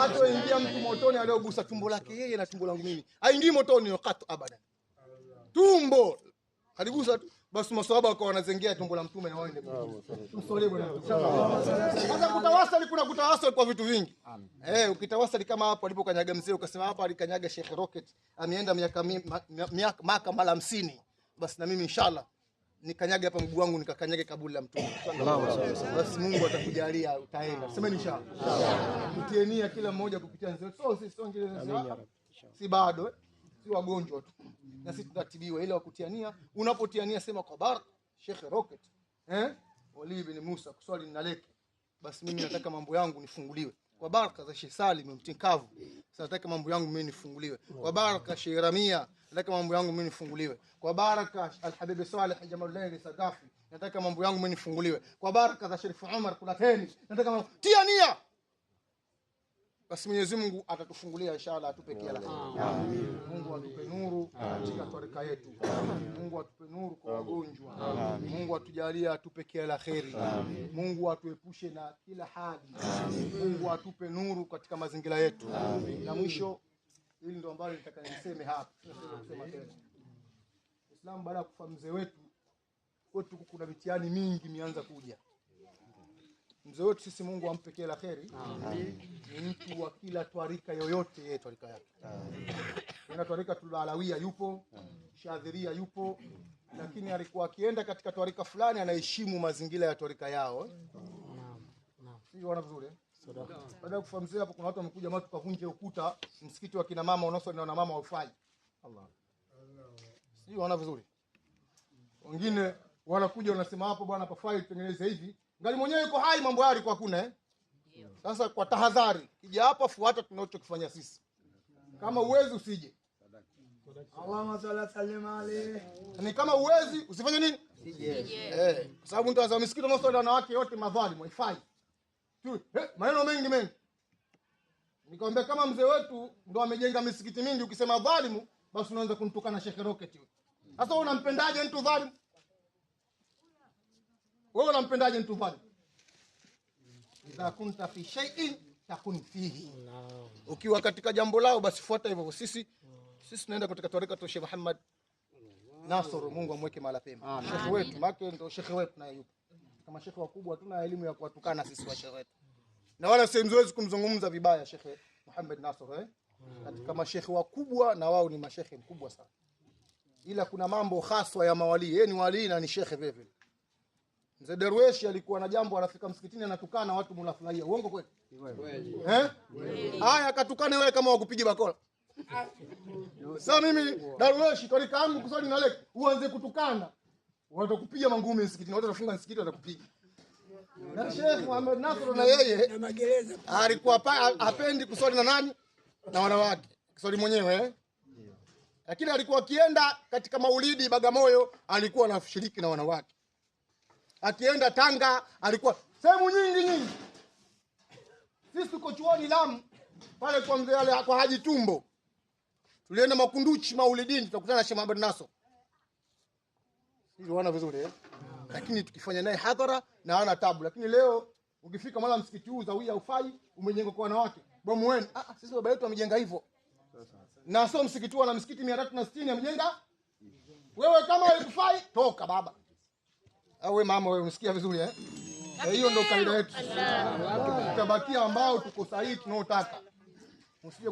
hata ingia mtu motoni aliyogusa tumbo lake yeye na tumbo langu mimi, haingii motoni wakati abada. Tumbo aligusa tu basi, maswahaba wakawa wanazengea tumbo la mtume na waende msolee bwana. Sasa kutawasali, kuna kutawasali kwa vitu vingi. Ukitawasali kama hapo alipokanyaga mzee, ukasema hapa alikanyaga Sheikh Rocket, ameenda miaka Maka mara 50, basi na mimi inshallah nikanyage hapa mguu wangu nikakanyage kaburi la mtume. Basi Mungu atakujalia utaenda. Semeni inshallah. Mtienia kila mmoja kupitia nzio. Si bado si wagonjwa tu. Na sisi tutatibiwa, ile wakutiania. Unapotiania sema kwa baraka Sheikh Rocket, Wali ibn Musa kuswali ninaleke. Basi mimi nataka mambo yangu nifunguliwe. Kwa baraka za Sheikh Salim Mtinkavu, sasa nataka mambo yangu mimi nifunguliwe. Kwa baraka Sheikh Ramia, nataka mambo yangu mimi nifunguliwe. Kwa baraka Al-Habib Saleh Jamalullahi Sadafi, nataka mambo yangu mimi nifunguliwe. Kwa baraka za Sharif Umar Kulateni, nataka tiania. Basi Mwenyezi Mungu atatufungulia inshallah, atupe kila la kheri. Mungu atupe nuru katika tarika yetu. Mungu atupe nuru kwa wagonjwa. Mungu atujalie atupe kila la kheri. Mungu atuepushe na kila hali. Mungu atupe nuru katika mazingira yetu. Na mwisho, hili ndio ambalo nitaka niseme hapa. Kusema tena. Islam baada ya kufa mzee wetu, kwetu kuna mitihani mingi imeanza kuja. Mzee wetu sisi Mungu ampe kila la kheri. Ni mtu wa kila twarika yoyote, yeye twarika yake. Kuna twarika Alawia yupo, Shadhiria yupo, lakini alikuwa akienda katika twarika fulani anaheshimu mazingira ya twarika yao. Sio wana vizuri. Baada ya kufa mzee hapo, kuna watu wamekuja watu kavunje ukuta msikiti wa kina mama unaosali na mama haufai. Allah. Sio wana vizuri. Wengine wanakuja wanasema hapo bwana pafai tutengeneze hivi. Ngali mwenyewe yuko hai, mambo yale kwa kuna Sasa kwa tahadhari, kija hapa fuata tunachokifanya sisi. Kama uwezi usije. Allahumma salli salima alayhi. Ni kama uwezi usifanye nini? Usije. Kwa sababu mtu wa msikiti unaosali na wanawake wote madhalimu haifai. Tu, maneno mengi. Nikamwambia kama mzee wetu ndo amejenga misikiti mingi, ukisema dhalimu basi unaanza kumtukana Sheikh Rocket yule. Sasa wewe unampendaje mtu dhalimu? Wewe unampendaje mtu dhalimu? Idha kunta fi shay'in takun fihi. Ukiwa katika jambo lao basi fuata hivyo. Sisi tunaenda katika tarika tu Sheikh Muhammad Nasr, Mungu amweke mahali pema. Sheikh wetu make ndio Sheikh wetu naye yupo. Kama Sheikh wakubwa tuna elimu ya kuwatukana sisi wa Sheikh wetu. Na wala siwezi kumzungumza vibaya Sheikh Muhammad Nasr katika masheikh wakubwa, na wao ni masheikh mkubwa sana. Ila kuna mambo haswa ya mawali. Yeye ni wali na ni sheikh vile vile. Mzee Derweshi alikuwa na jambo, anafika msikitini anatukana watu, mnafurahia. Uongo kweli? Kweli. Haya akatukane wewe kama wakupiga bakola. Sasa mimi Derweshi tarika yangu kusali na leki, uanze kutukana. Watakupiga mangumi msikitini, watu watafunga msikiti watakupiga. Na Sheikh Muhammad Nasr na yeye na magereza alikuwa hapendi kusali na nani? Na wanawake. Kusali mwenyewe Lakini alikuwa akienda katika maulidi Bagamoyo alikuwa anashiriki na wanawake. Akienda Tanga alikuwa sehemu nyingi. Sisi tuko chuoni Lamu pale kwa mzee wale kwa Haji Tumbo. Tulienda Makunduchi maulidini, tukakutana na Sheikh Muhammad Nasr. Hivi wana vizuri Lakini tukifanya naye hadhara na hana tabu. Lakini leo ukifika mara msikiti huu Zawia ufai, umejengwa kwa wanawake. Bomu wenu. Sisi baba yetu amejenga hivyo. Na sio msikiti na msikiti 360 amejenga. Wewe kama haikufai toka baba. Au wewe mama, wewe unasikia vizuri hiyo ndio kaida yetu. Tutabakia ambao tuko sahihi tunaotaka. Msije